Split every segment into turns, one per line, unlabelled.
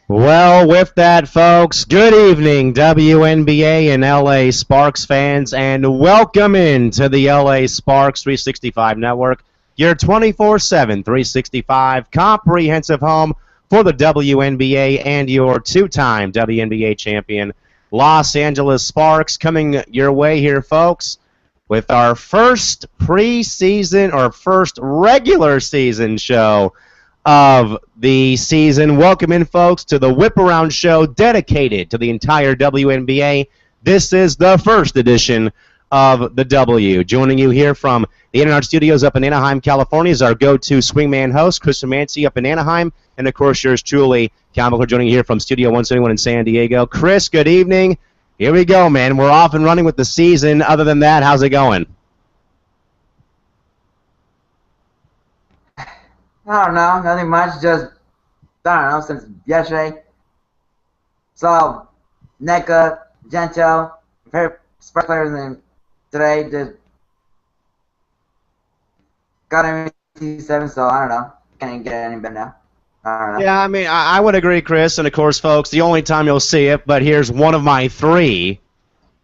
Well, with that, folks, good evening, WNBA and LA Sparks fans, and welcome into the LA Sparks 365 Network, your 24/7 365 comprehensive home for the WNBA and your two-time WNBA champion, Los Angeles Sparks, coming your way here, folks, with our first preseason or first regular season show of the season. Welcome in, folks, to the Whip Around Show dedicated to the entire WNBA. This is the first edition of the W. Joining you here from the In-N-Out Studios up in Anaheim, California is our go-to swingman host, Chris Romanci up in Anaheim, and, of course, yours truly, Cal McClure, joining you here from Studio 171 in San Diego. Chris, good evening. Here we go, man. We're off and running with the season. Other than that, how's it going?
I don't know, nothing much, just, I don't know, since yesterday, saw NECA, Gento, Sparks players, and today just got MVP7, so I don't know, can't even get any better now. I don't know.
Yeah, I mean, I would agree, Chris, and of course, folks, the only time you'll see it, but here's one of my three.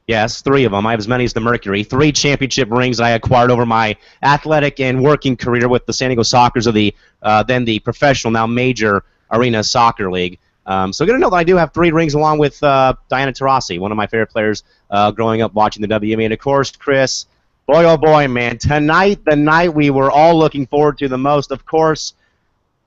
Yes, three of them. I have as many as the Mercury. 3 championship rings I acquired over my athletic and working career with the San Diego Sockers of the then the professional, now major Arena Soccer League. So good to know that I do have 3 rings along with Diana Taurasi, one of my favorite players growing up watching the WNBA. And of course, Chris, boy oh boy, man, tonight, the night we were all looking forward to the most, of course,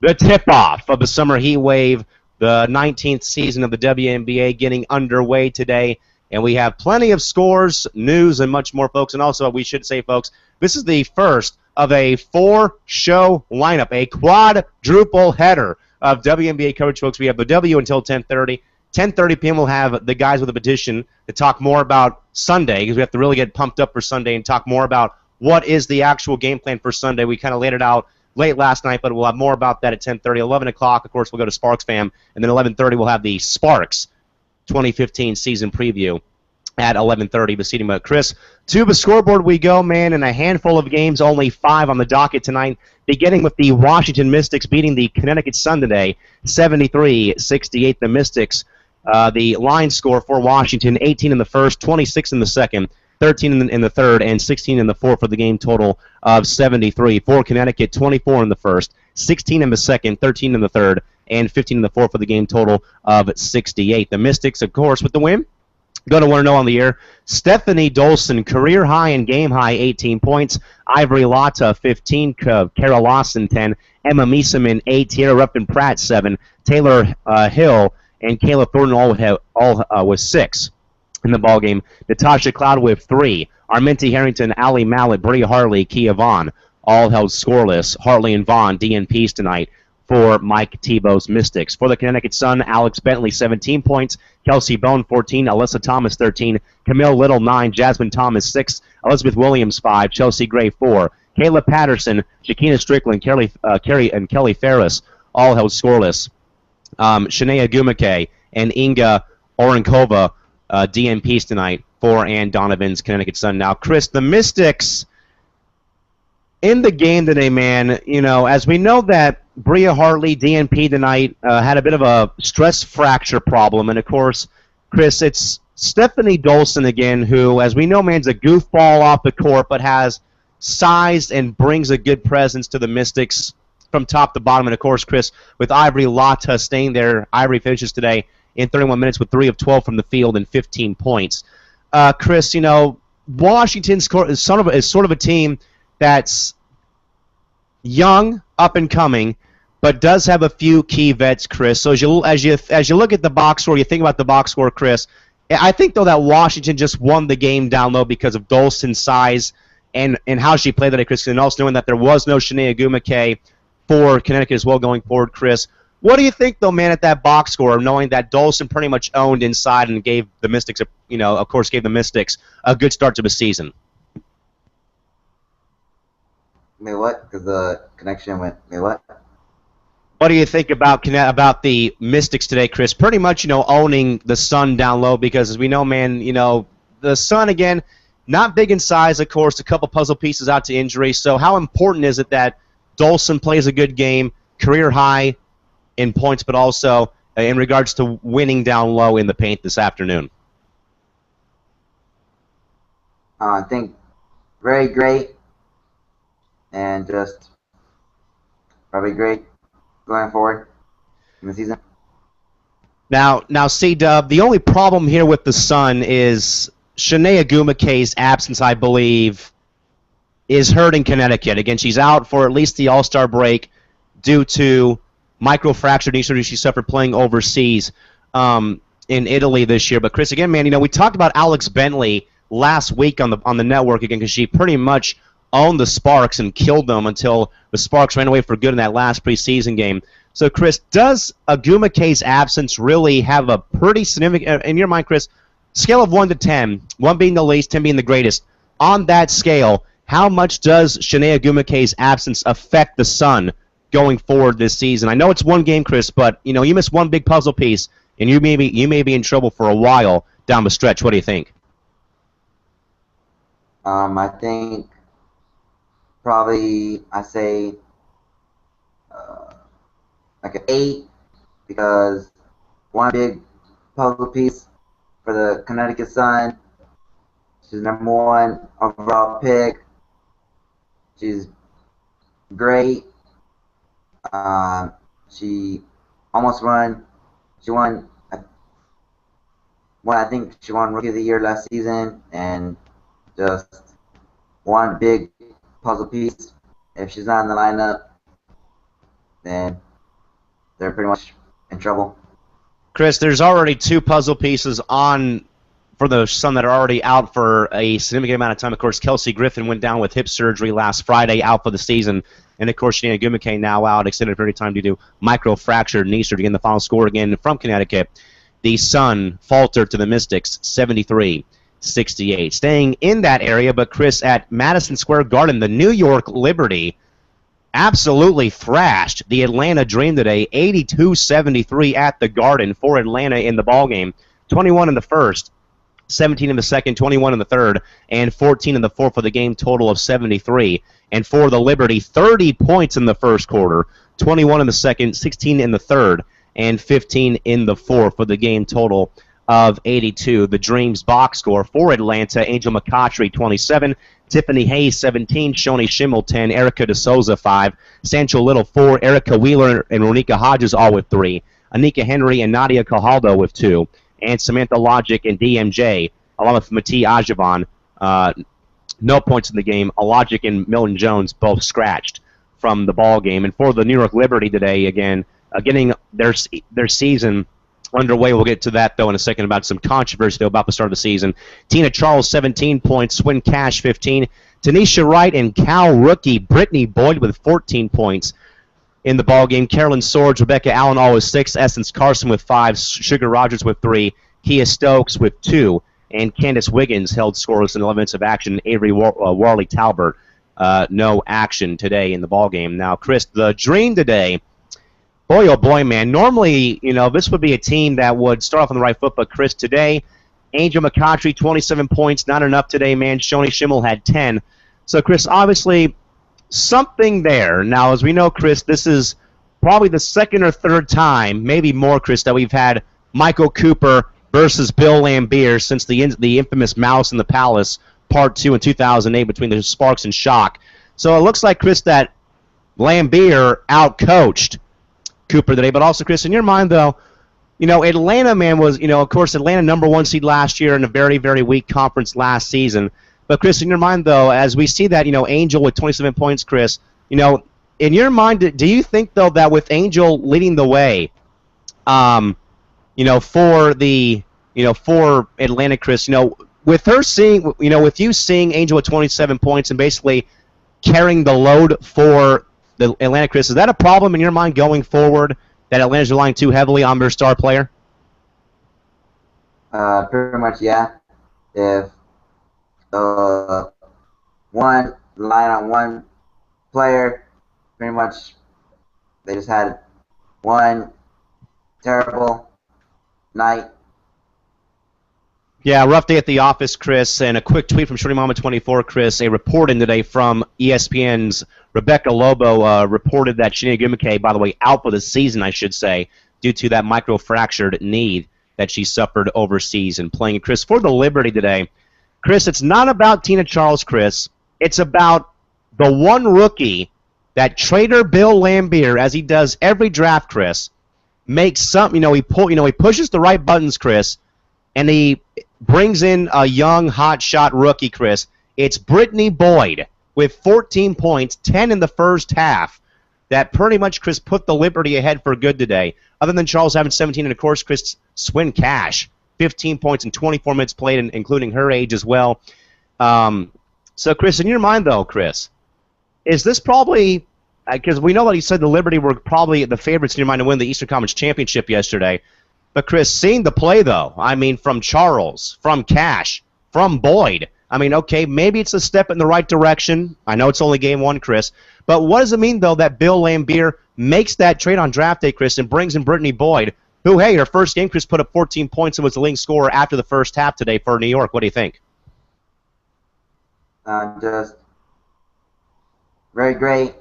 the tip-off of the Summer Heat Wave, the 19th season of the WNBA getting underway today. And we have plenty of scores, news, and much more, folks. And also, we should say, folks, this is the first of a 4-show lineup, a quadruple header of WNBA coverage, folks. We have the W until 10:30. 10:30 p.m. we'll have the guys with a petition to talk more about Sunday, because we have to really get pumped up for Sunday and talk more about what is the actual game plan for Sunday. We kind of laid it out late last night, but we'll have more about that at 10:30. 11 o'clock, of course, we'll go to Sparks Fam. And then 11:30 we'll have the Sparks 2015 season preview at 11:30 this evening. But Chris, to the scoreboard we go, man, and a handful of games, only 5 on the docket tonight, beginning with the Washington Mystics beating the Connecticut Sun today, 73-68. The Mystics, the line score for Washington, 18 in the first, 26 in the second, 13 in the third, and 16 in the fourth for the game total of 73. For Connecticut, 24 in the first, 16 in the second, 13 in the third, and 15 in the fourth for the game total of 68. The Mystics, of course, with the win, going to want to know on the air, Stephanie Dolson, career high and game high, 18 points. Ivory Lotta, 15. Kara Lawson, 10. Emma Miesemann, 8. Tierra Ruffin-Pratt, 7. Taylor Hill and Kayla Thornton all with 6 in the ballgame. Natasha Cloud with 3. Arminty Harrington, Allie Mallet, Bria Hartley, Kia Vaughn, all held scoreless. Hartley and Vaughn, DNPs tonight for Mike Tebow's Mystics. For the Connecticut Sun, Alex Bentley, 17 points. Kelsey Bone, 14. Alyssa Thomas, 13. Camille Little, 9. Jasmine Thomas, 6. Elizabeth Williams, 5. Chelsea Gray, 4. Kayla Patterson, Shakina Strickland, Kelly Ferris, all held scoreless. Shania Gumake and Inga Orenkova, DNPs tonight for Ann Donovan's Connecticut Sun. Now, Chris, the Mystics in the game today, man, you know, as we know that Bria Hartley, DNP tonight, had a bit of a stress fracture problem. And, of course, Chris, it's Stephanie Dolson again, who, as we know, man's a goofball off the court, but has size and brings a good presence to the Mystics from top to bottom. And, of course, Chris, with Ivory Lotta staying there, Ivory finishes today in 31 minutes with 3 of 12 from the field and 15 points. Chris, you know, Washington's is sort of a team that's young, up and coming, but does have a few key vets, Chris. So as you look at the box score, you think about the box score, Chris. I think though that Washington just won the game down low because of Dolson's size and how she played that, Chris, and also knowing that there was no Shania Gumake for Connecticut as well going forward, Chris. What do you think, though, man, at that box score, knowing that Dolson pretty much owned inside and gave the Mystics, of course, gave the Mystics a good start to the season?
Wait, what? Because the connection went. Wait, what?
What do you think about the Mystics today, Chris? Pretty much, owning the Sun down low because, as we know, man, the Sun again, not big in size, of course, a couple puzzle pieces out to injury. So, how important is it that Dolson plays a good game, career high in points, but also in regards to winning down low in the paint this afternoon?
I think very great, and just probably great going forward in the season.
Now, C-Dub, the only problem here with the Sun is Shanae Agumake's absence, I believe, is hurting Connecticut. Again, she's out for at least the All-Star break due to microfracture knee surgery she suffered playing overseas in Italy this year. But, Chris, again, man, we talked about Alex Bentley last week on the network again because she pretty much owned the Sparks and killed them until the Sparks ran away for good in that last preseason game. So, Chris, does Agumake's absence really have a pretty significant, in your mind, Chris, scale of 1 to 10, 1 being the least, 10 being the greatest, on that scale, how much does Shanae Agumake's absence affect the Sun going forward this season? I know it's one game, Chris, but, you miss one big puzzle piece, and you may be in trouble for a while down the stretch. What do you think?
I think probably I say like an 8 because one big puzzle piece for the Connecticut Sun. She's number 1 overall pick. She's great. She almost won. She won. I think she won Rookie of the Year last season, and just one big puzzle piece. If she's not in the lineup, then they're pretty much in trouble.
Chris, there's already 2 puzzle pieces on for the Sun that are already out for a significant amount of time. Of course, Kelsey Griffin went down with hip surgery last Friday, out for the season. And, of course, Shanae Agumake now out, extended period of time due to microfractured knee surgery. Again, the final score again from Connecticut. The Sun faltered to the Mystics, 73-68. Staying in that area, but, Chris, at Madison Square Garden, the New York Liberty absolutely thrashed the Atlanta Dream today, 82-73 at the Garden for Atlanta in the ballgame. 21 in the first, 17 in the second, 21 in the third, and 14 in the fourth for the game total of 73. And for the Liberty, 30 points in the first quarter, 21 in the second, 16 in the third, and 15 in the fourth for the game total of 82. The Dreams box score for Atlanta: Angel McCoughtry, 27, Tiffany Hayes, 17, Shoni Schimmel, 10, Erica DeSouza, 5, Sancho Little, 4, Erica Wheeler and Ronika Hodges all with 3, Anika Henry and Nadia Cajaldo with 2, and Samantha Logic and DMJ, along with Mati Ajavan. No points in the game. Logic and Milton Jones both scratched from the ball game. And for the New York Liberty today, again, getting their season underway. We'll get to that, though, in a second about some controversy, though, about the start of the season. Tina Charles, 17 points. Swin Cash, 15. Tanisha Wright and Cal rookie Brittany Boyd with 14 points in the ballgame. Carolyn Swords, Rebecca Allen, all with 6. Essence Carson with 5. Sugar Rogers with 3. Kia Stokes with 2. And Candace Wiggins held scoreless in 11 minutes of action. Avery Warley Talbert, no action today in the ballgame. Now, Chris, the Dream today, boy, oh boy, man. Normally, this would be a team that would start off on the right foot, but Chris, today, Angel McCoughtry, 27 points, not enough today, man. Shoni Schimmel had 10. So, Chris, obviously, something there. Now, as we know, Chris, this is probably the second or third time, maybe more, Chris, that we've had Michael Cooper versus Bill Laimbeer since the infamous Mouse in the Palace Part 2 in 2008 between the Sparks and Shock. So it looks like, Chris, that Laimbeer outcoached Cooper today. But also, Chris, in your mind, though, Atlanta, man, was, of course, Atlanta #1 seed last year in a very, very weak conference last season. But, Chris, in your mind, though, as we see that, Angel with 27 points, Chris, in your mind, do you think, though, that with Angel leading the way, for Atlanta, Chris, with her seeing, with you seeing Angel with 27 points and basically carrying the load for the Atlanta, Chris, is that a problem in your mind going forward that Atlanta's relying too heavily on their star player?
Pretty much, yeah. If one line on one player. Pretty much, they just had one terrible night.
Yeah, rough day at the office, Chris, and a quick tweet from Shorty Mama 24, Chris. A report in today from ESPN's Rebecca Lobo reported that Shinya Gumike, by the way, out for the season, I should say, due to that microfractured knee that she suffered overseas and playing. And Chris, for the Liberty today, Chris, it's not about Tina Charles, Chris. It's about the one rookie that trader Bill Laimbeer, as he does every draft, Chris, makes some. He pushes the right buttons, Chris, and he brings in a young hotshot rookie, Chris. It's Brittany Boyd with 14 points, 10 in the first half. That pretty much, Chris, put the Liberty ahead for good today. Other than Charles having 17, and of course, Chris, Swin Cash, 15 points in 24 minutes played, including her age as well. So, Chris, in your mind, though, Chris, is this probably, because we know that he said the Liberty were probably the favorites in your mind to win the Eastern Conference Championship yesterday. But, Chris, seeing the play, though, I mean, from Charles, from Cash, from Boyd, I mean, okay, maybe it's a step in the right direction. I know it's only game one, Chris. But what does it mean, though, that Bill Laimbeer makes that trade on draft day, Chris, and brings in Brittany Boyd, who, hey, her first game, Chris, put up 14 points and was the leading scorer after the first half today for New York. What do you think?
Just very great,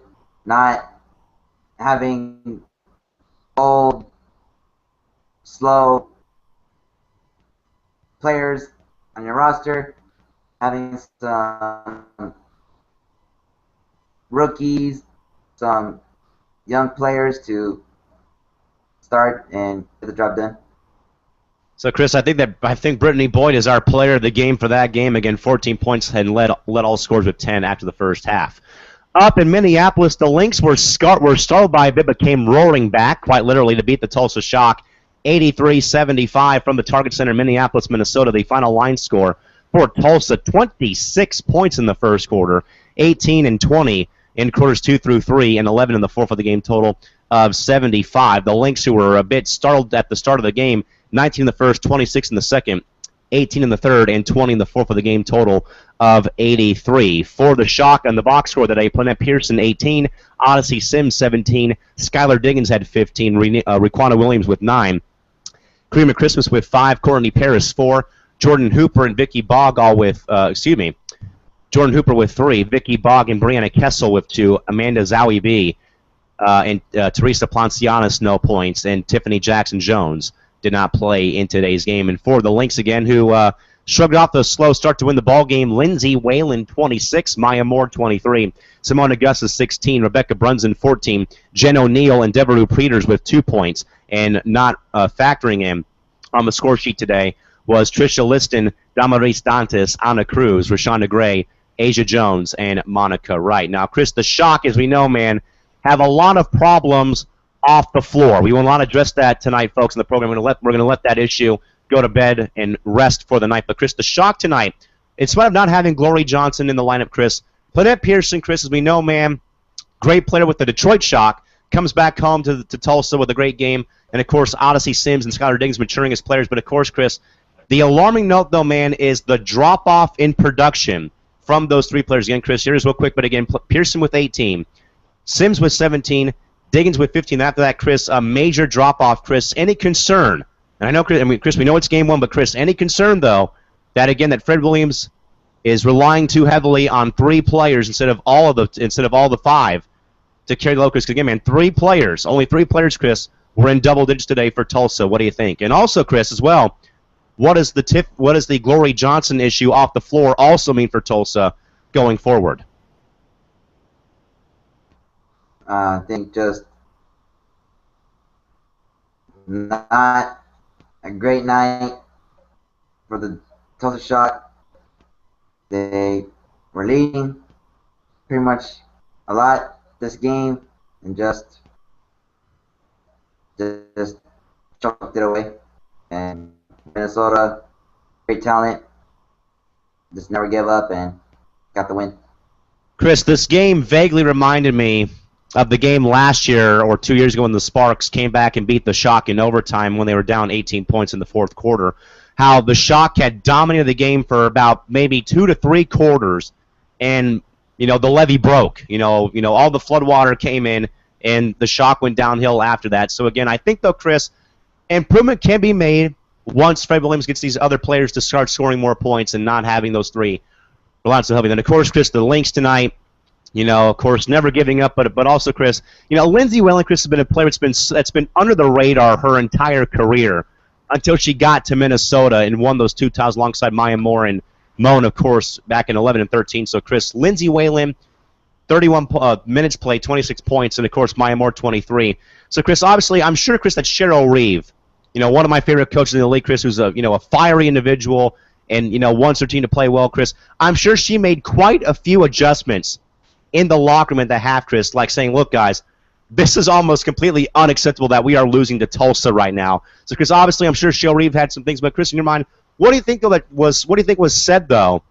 not having old, slow players on your roster, having some rookies, some young players to start and get the job done.
So, Chris, I think Brittany Boyd is our player of the game for that game. Again, 14 points and led all scores with 10 after the first half. Up in Minneapolis, the Lynx were startled by a bit, but came roaring back, quite literally, to beat the Tulsa Shock, 83-75 from the Target Center, Minneapolis, Minnesota. The final line score for Tulsa, 26 points in the first quarter, 18 and 20 in quarters 2 through 3, and 11 in the fourth for the game total of 75. The Lynx, who were a bit startled at the start of the game, 19 in the first, 26 in the second, 18 in the third, and 20 in the fourth for the game total of 83. For the Shock on the box score today, Plannette Pearson 18, Odyssey Sims 17, Skylar Diggins had 15, Raquana Williams with 9, Karima Christmas with 5, Courtney Paris 4, Jordan Hooper and Vicky Bogg all with, Jordan Hooper with 3, Vicky Bogg and Brianna Kessel with 2, Amanda Zowie B, and Teresa Plancianas no points, and Tiffany Jackson-Jones did not play in today's game. And for the Lynx again, who shrugged off the slow start to win the ball game, Lindsay Whalen 26, Maya Moore 23, Simone Augustus 16, Rebecca Brunson 14, Jen O'Neill and Deborah Peters with 2 points, and not factoring in on the score sheet today was Trisha Liston, Damaris Dantes, Anna Cruz, Rashonda Gray, Asia Jones, and Monica Wright. Now, Chris, the Shock, as we know, man, have a lot of problems off the floor. We will not address that tonight, folks, in the program. We're going to let that issue go to bed and rest for the night. But, Chris, the Shock tonight, in spite of not having Glory Johnson in the lineup, Chris, Plannette Pearson, Chris, as we know, man, great player with the Detroit Shock, comes back home to Tulsa with a great game. And, of course, Odyssey Sims and Skylar Diggins maturing as players. But, of course, Chris, the alarming note, though, man, is the drop-off in production from those three players. Again, Chris, here's real quick, but again, Pearson with 18, Sims with 17, Diggins with 15. After that, Chris, a major drop-off. Chris, any concern? And I know, Chris, we know it's game one, but Chris, any concern, though, that, again, that Fred Williams is relying too heavily on 3 players instead of all the 5 to carry the Locusts? Again, man, 3 players, only 3 players, Chris, were in double digits today for Tulsa. What do you think? And also, Chris, as well, what does the Glory Johnson issue off the floor also mean for Tulsa going forward?
I think just not a great night for the Tulsa Shock. They were leading pretty much a lot this game and just choked it away. And Minnesota, great talent, just never gave up and got the win.
Chris, this game vaguely reminded me of the game last year or 2 years ago when the Sparks came back and beat the Shock in overtime when they were down 18 points in the fourth quarter. How the Shock had dominated the game for about maybe 2 to 3 quarters, and the levee broke. All the floodwater came in, and the shock went downhill after that. So again, I think though, Chris, improvement can be made once Fred Williams gets these other players to start scoring more points and not having those three reliance on helping. Then of course, Chris, the Lynx tonight. Of course, never giving up, but also, Chris, Lindsay Whalen, Chris, has been a player that's been under the radar her entire career until she got to Minnesota and won those 2 titles alongside Maya Moore and Moan, of course, back in 11 and 13. So, Chris, Lindsay Whalen, 31 minutes played, 26 points, and, of course, Maya Moore, 23. So, Chris, obviously, I'm sure, Chris, that Cheryl Reeve, one of my favorite coaches in the league, Chris, who's a fiery individual and, wants her team to play well, Chris, I'm sure she made quite a few adjustments in the locker room at the half, Chris, like saying, look, guys, this is almost completely unacceptable that we are losing to Tulsa right now. So, Chris, obviously, I'm sure Cheryl Reeve had some things, but, Chris, in your mind, what do you think was said, though,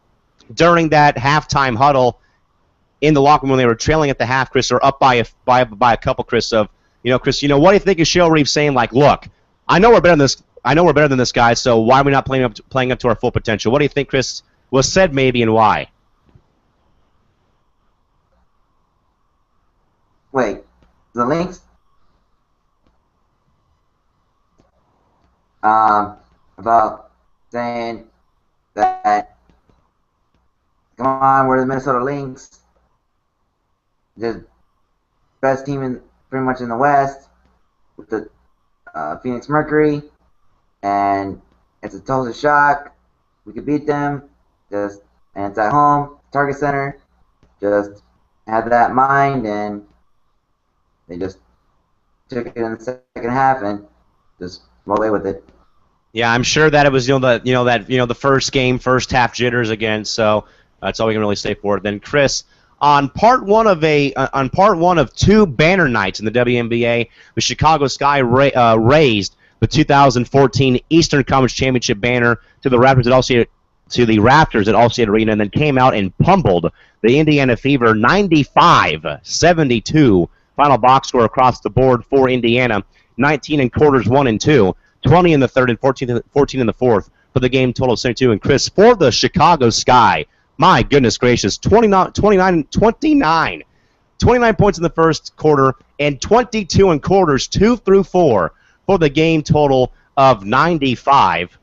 during that halftime huddle in the locker room when they were trailing at the half, Chris, or up by a couple, Chris, of, Chris, what do you think of Cheryl Reeve saying, like, look, I know we're better than this guy, so why are we not playing up to our full potential? What do you think, Chris, was said maybe and why?
Wait, the Lynx? About saying that, come on, we're the Minnesota Lynx. The best team pretty much in the West with the Phoenix Mercury, and it's a Tulsa Shock. We could beat them. And it's at home, Target Center. Just had that mind, and they just took it in the second half and just rolled away with it.
Yeah, I'm sure that it was the first game, first half jitters again. So that's all we can really say for it. Then, Chris, on part one of 2 banner nights in the WNBA, the Chicago Sky raised the 2014 Eastern Conference Championship banner to the Raptors at Allstate Arena, and then came out and pummeled the Indiana Fever 95-72. Final box score across the board for Indiana, 19 in quarters 1 and 2, 20 in the third, and 14 in the fourth for the game total of 72. And, Chris, for the Chicago Sky, my goodness gracious, 29 points in the first quarter and 22 in quarters 2 through 4 for the game total of 95.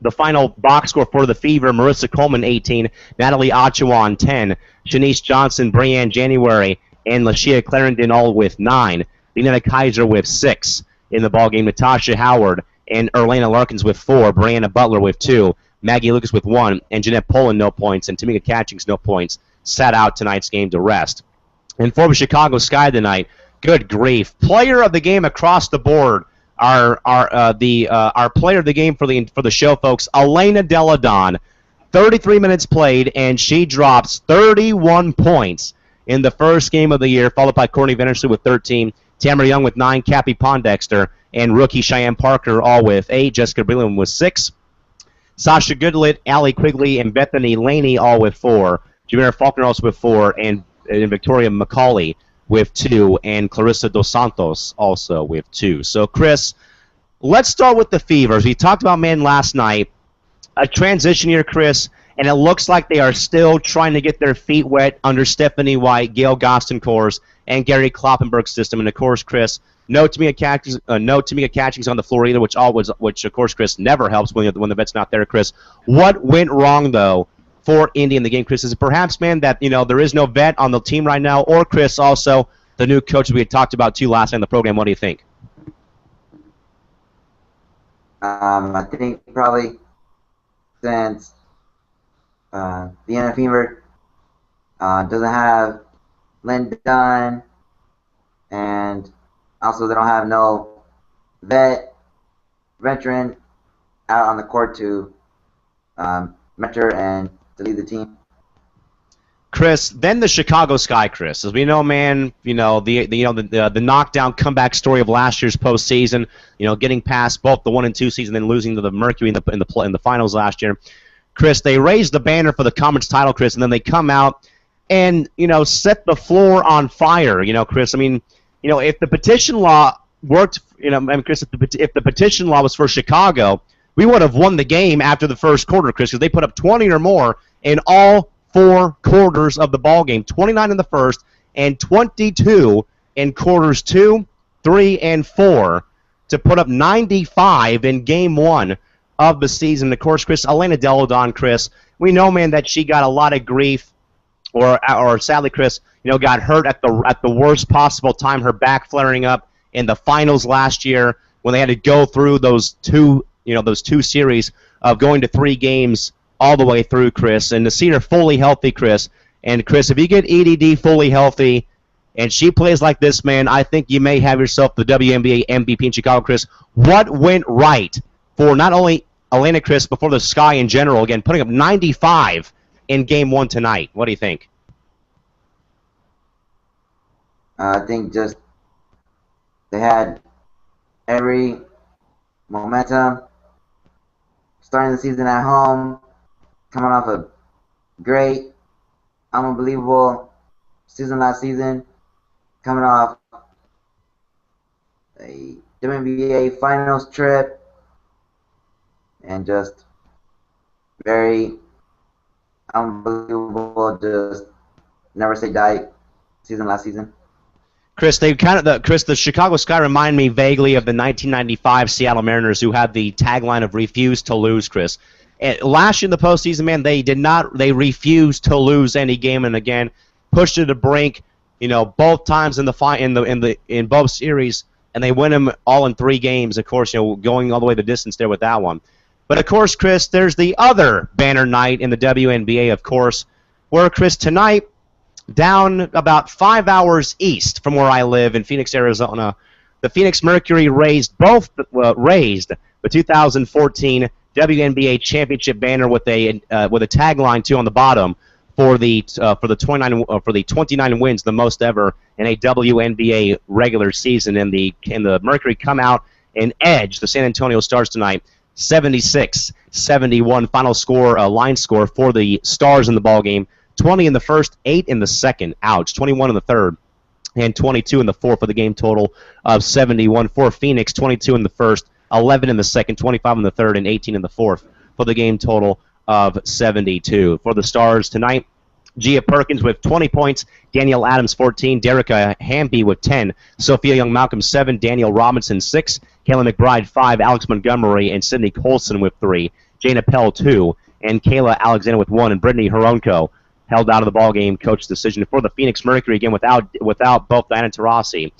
The final box score for the Fever, Marissa Coleman, 18, Natalie Achuan, 10, Shanice Johnson, Brianne January, and Lashia Clarendon all with 9. Leanna Kaiser with 6 in the ballgame. Natasha Howard and Erlana Larkins with 4. Brianna Butler with 2. Maggie Lucas with 1. And Jeanette Poland, no points. And Tamika Catchings, no points. Sat out tonight's game to rest. And for the Chicago Sky tonight, good grief. Player of the game across the board. Our player of the game for the show, folks, Elena Delle Donne, 33 minutes played, and she drops 31 points in the first game of the year, followed by Courtney Vennersley with 13, Tamara Young with 9, Cappy Pondexter, and rookie Cheyenne Parker all with 8, Jessica Breland with 6, Sasha Goodlett, Allie Quigley, and Bethany Laney all with 4, Jamira Faulkner also with 4, and Victoria McCauley with 2, and Clarissa Dos Santos also with 2. So, Chris, let's start with the Fevers. We talked about men last night. A transition year, Chris, and it looks like they are still trying to get their feet wet under Stephanie White, Gail Gostencourse, and Gary Kloppenberg's system. And, of course, Chris, no Tamika Catchings on the floor either, which, of course, Chris, never helps when the vet's not there, Chris. What went wrong, though, for Indy in the game, Chris? Is it perhaps, man, that there is no vet on the team right now, or, Chris, also the new coach we had talked about, too, last night in the program? What do you think?
I think probably since the Indiana Fever doesn't have Lynn Dunn, and also they don't have no veteran out on the court to mentor and to lead the team.
Chris, then the Chicago Sky, Chris. As we know, man, the knockdown comeback story of last year's postseason. Getting past both the 1 and 2 season, then losing to the Mercury in the finals last year. Chris, they raised the banner for the conference title, Chris, and then they come out and set the floor on fire. Chris, I mean, if the petition law worked, Chris, if the petition law was for Chicago, we would have won the game after the first quarter, Chris, because they put up 20 or more in all 4 quarters of the ball game, 29 in the first and 22 in quarters 2, 3, and 4 to put up 95 in game 1 of the season. Of course, Chris, Elena Delle Donne, Chris, we know, man, that she got a lot of grief, or sadly, Chris, got hurt at the worst possible time, her back flaring up in the finals last year when they had to go through those two series of going to 3 games all the way through, Chris, and to see her fully healthy, Chris. And, Chris, if you get EDD fully healthy and she plays like this, man, I think you may have yourself the WNBA MVP in Chicago, Chris. What went right for not only Elena, Chris, but for the Sky in general? Again, putting up 95 in Game 1 tonight. What do you think?
I think just they had every momentum, starting the season at home, coming off a great, unbelievable season last season, coming off a WNBA finals trip, and just very unbelievable, just never say die season last season.
Chris, the Chicago Sky remind me vaguely of the 1995 Seattle Mariners, who had the tagline of "Refuse to lose." Chris, last year in the postseason, man, they refused to lose any game, and again pushed to the brink. Both times in both series, and they win them all in 3 games. Of course, going all the way the distance there with that one. But of course, Chris, there's the other banner night in the WNBA, of course, where, Chris, tonight, down about 5 hours east from where I live in Phoenix, Arizona, the Phoenix Mercury raised the 2014 WNBA championship banner with a tagline too on the bottom for the 29 wins, the most ever in a WNBA regular season. And the Mercury come out and edge the San Antonio Stars tonight, 76-71 final score, line score for the Stars in the ball game. 20 in the first, 8 in the second, ouch, 21 in the third, and 22 in the fourth for the game total of 71 for Phoenix, 22 in the first, 11 in the second, 25 in the third, and 18 in the fourth for the game total of 72. For the Stars tonight, Gia Perkins with 20 points, Danielle Adams 14, Derica Hamby with 10, Sophia Young-Malcolm 7, Danielle Robinson 6, Kayla McBride 5, Alex Montgomery and Sydney Colson with 3, Jana Pell 2, and Kayla Alexander with 1, and Brittany Horonko held out of the ball game, coach decision for the Phoenix Mercury, again without both Diana Taurasi,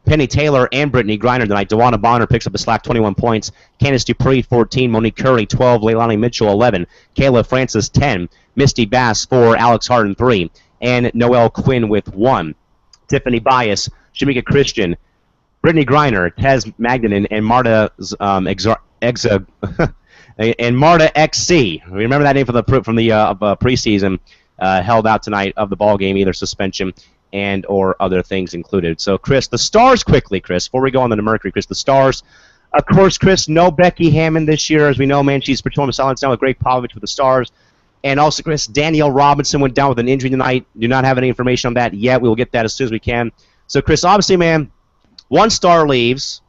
Penny Taylor, and Brittany Griner tonight. DeWanna Bonner picks up a slack 21 points, Candice Dupree 14, Monique Curry 12, Leilani Mitchell 11, Kayla Francis 10, Misty Bass 4, Alex Harden 3, and Noelle Quinn with 1. Tiffany Bias, Shamika Christian, Brittany Griner, Tez Magdalene, and Marta and Marta XC. Remember that name from the preseason. Held out tonight of the ball game, either suspension and or other things included. So, Chris, the Stars quickly, Chris, before we go on to the Mercury, Chris, the Stars, of course, Chris, no Becky Hammon this year. As we know, man, she's performing silence now with Greg Popovich with the Stars. And also, Chris, Danielle Robinson went down with an injury tonight. Do not have any information on that yet. We will get that as soon as we can. So, Chris, obviously, man, one star leaves.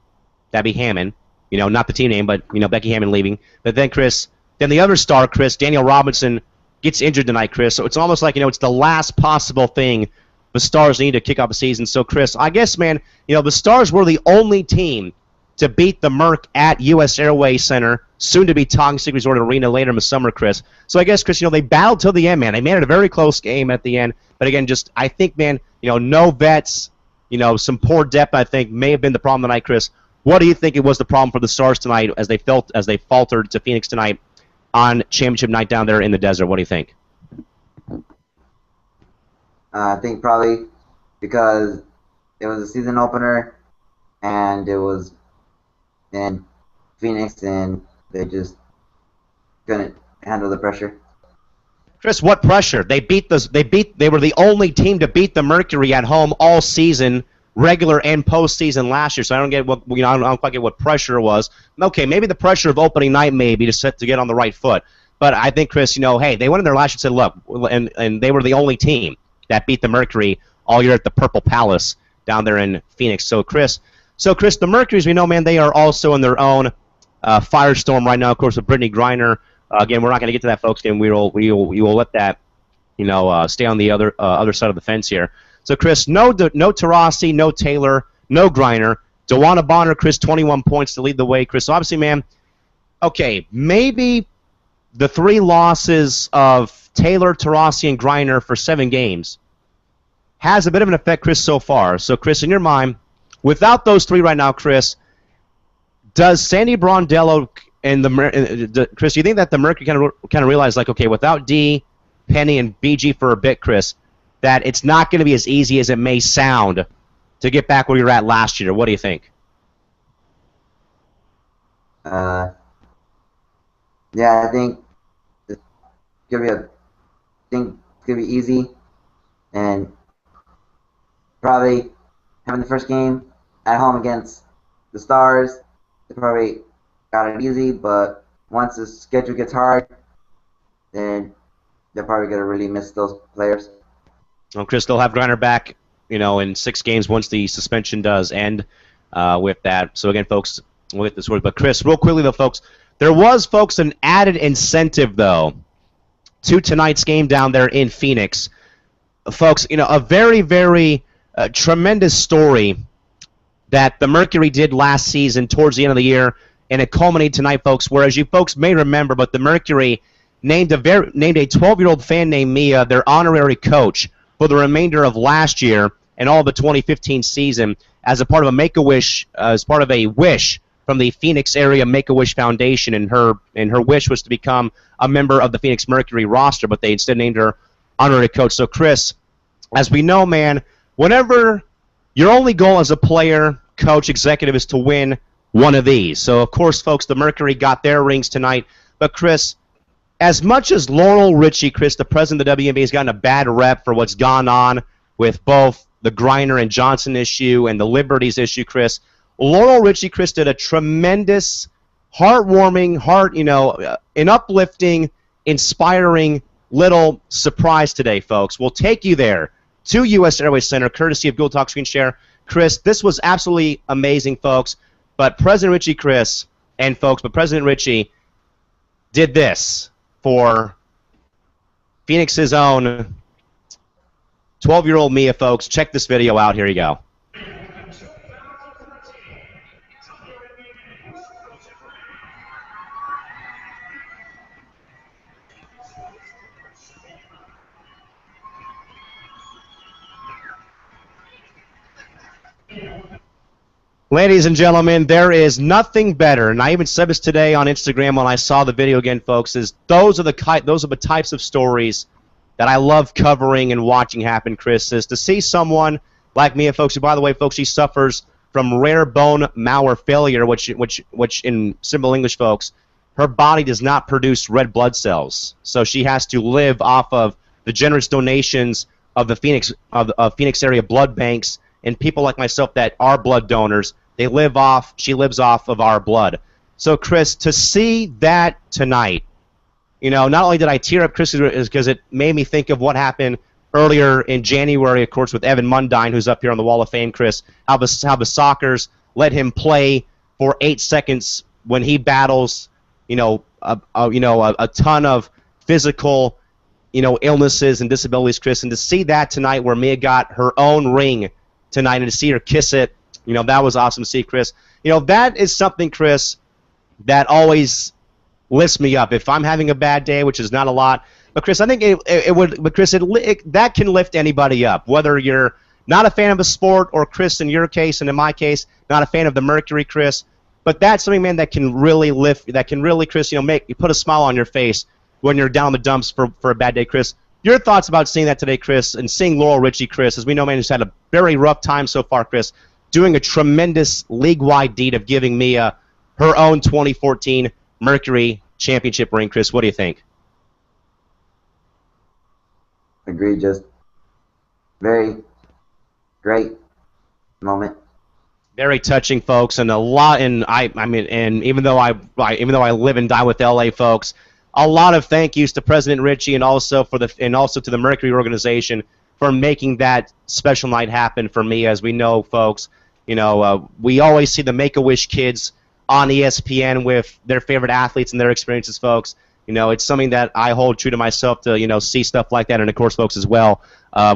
That'd be Hammon. Not the team name, but, Becky Hammon leaving. But then, Chris, the other star, Chris, Danielle Robinson, gets injured tonight, Chris. So it's almost like, it's the last possible thing the Stars need to kick off the season. So, Chris, I guess, man, the Stars were the only team to beat the Merc at U.S. Airways Center, soon to be Toxic Resort Arena later in the summer, Chris. So I guess, Chris, they battled till the end, man. They made it a very close game at the end. But again, I think, man, no vets, some poor depth, I think, may have been the problem tonight, Chris. What do you think it was the problem for the Stars tonight as they faltered to Phoenix tonight on championship night down there in the desert? What do you think?
I think probably because it was a season opener and it was in Phoenix and they just couldn't handle the pressure.
Chris, what pressure? They were the only team to beat the Mercury at home all season, regular and postseason last year. So I don't get I don't quite get what pressure was. Okay, maybe the pressure of opening night maybe to get on the right foot. But I think, Chris, hey, they went in there last year and said, look, and they were the only team that beat the Mercury all year at the Purple Palace down there in Phoenix. So Chris, the Mercury's, we know, man, they are also in their own firestorm right now, of course, with Brittany Griner. Again, we're not going to get to that, folks. Again, we will let that stay on the other side of the fence here. So, Chris, no Taurasi, no Taylor, no Griner. DeWanna Bonner, Chris, 21 points to lead the way. Chris, obviously, man, okay, maybe the 3 losses of Taylor, Taurasi, and Griner for 7 games has a bit of an effect, Chris, so far. So, Chris, in your mind, without those 3 right now, Chris, does Sandy Brondello and Chris, do you think that the Mercury kind of realized, like, okay, without D, Penny, and BG for a bit, Chris, that it's not going to be as easy as it may sound to get back where you were at last year? What do you think?
Yeah, I think it's gonna be easy, and probably having the first game at home against the Stars, they probably got it easy. But once the schedule gets hard, then they're probably gonna really miss those players.
Well, Chris, they'll have Griner back, in 6 games once the suspension does end with that. So again, folks, we'll get this word. But Chris, real quickly though, folks, there was, folks, an added incentive though to tonight's game down there in Phoenix. Folks, a very, very tremendous story that the Mercury did last season towards the end of the year, and it culminated tonight, folks, where, as you folks may remember, but the Mercury named a 12-year-old fan named Mia their honorary coach for the remainder of last year and all of the 2015 season as a part of a Make-A-Wish, as part of a wish from the Phoenix area Make-A-Wish Foundation, and her wish was to become a member of the Phoenix Mercury roster, but they instead named her honorary coach. So, Chris, as we know, man, whenever your only goal as a player, coach, executive is to win one of these. So, of course, folks, the Mercury got their rings tonight. But, Chris, as much as Laurel Richie, Chris, the president of the WNBA, has gotten a bad rep for what's gone on with both the Griner and Johnson issue and the Liberties issue, Chris, Laurel Richie, Chris, did a tremendous, heartwarming, an uplifting, inspiring little surprise today, folks. We'll take you there to U.S. Airways Center, courtesy of Google Talk Screen Share. Chris, this was absolutely amazing, folks. But President Richie, Chris, and folks, but President Richie did this for Phoenix's own 12-year-old Mia, folks. Check this video out. Here you go. Ladies and gentlemen, there is nothing better, and I even said this today on Instagram when I saw the video again, folks, is those are the types of stories that I love covering and watching happen, Chris, is to see someone like Mia, folks, who, by the way, folks, she suffers from rare bone marrow failure, which in simple English, folks, her body does not produce red blood cells. So she has to live off of the generous donations of the Phoenix area blood banks and people like myself that are blood donors. She lives off of our blood. So, Chris, to see that tonight, not only did I tear up, Chris, because it made me think of what happened earlier in January, of course, with Evan Mundine, who's up here on the Wall of Fame, Chris, how the Sockers let him play for 8 seconds when he battles, a ton of physical, illnesses and disabilities, Chris, and to see that tonight where Mia got her own ring tonight and to see her kiss it, that was awesome to see, Chris. That is something, Chris, that always lifts me up. If I'm having a bad day, which is not a lot, but Chris, I think it would, but Chris, that can lift anybody up, whether you're not a fan of a sport or, Chris, in your case and in my case, not a fan of the Mercury, Chris, but that's something, man, that can really lift, that can really, Chris, make you put a smile on your face when you're down the dumps for a bad day, Chris. Your thoughts about seeing that today, Chris, and seeing Laurel Richie, Chris, as we know, man, who's had a very rough time so far, Chris, doing a tremendous league-wide deed of giving Mia her own 2014 Mercury Championship ring, Chris. What do you think?
Agreed. Just very great moment.
Very touching, folks, and a lot. And and even though I live and die with LA, folks, a lot of thank yous to President Richie and also to the Mercury organization for making that special night happen for me. As we know, folks, we always see the Make-A-Wish kids on ESPN with their favorite athletes and their experiences, folks. You know, it's something that I hold true to myself to, you know, see stuff like that, and of course, folks, as well.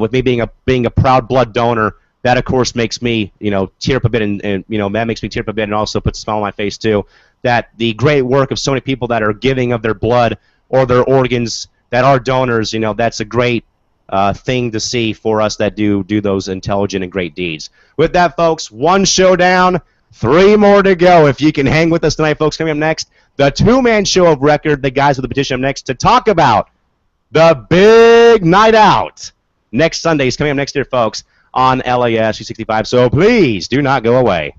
With me being a proud blood donor, that of course makes me, you know, tear up a bit, and you know, that makes me tear up a bit, and also puts a smile on my face too. That the great work of so many people that are giving of their blood or their organs that are donors, you know, that's a great thing to see for us that do those intelligent and great deeds. With that, folks, 1 show down, 3 more to go. If you can hang with us tonight, folks, coming up next, the 2-man show of record, the guys with the petition up next to talk about the big night out. Next Sunday is coming up next year, folks, on LAS 265. So please do not go away.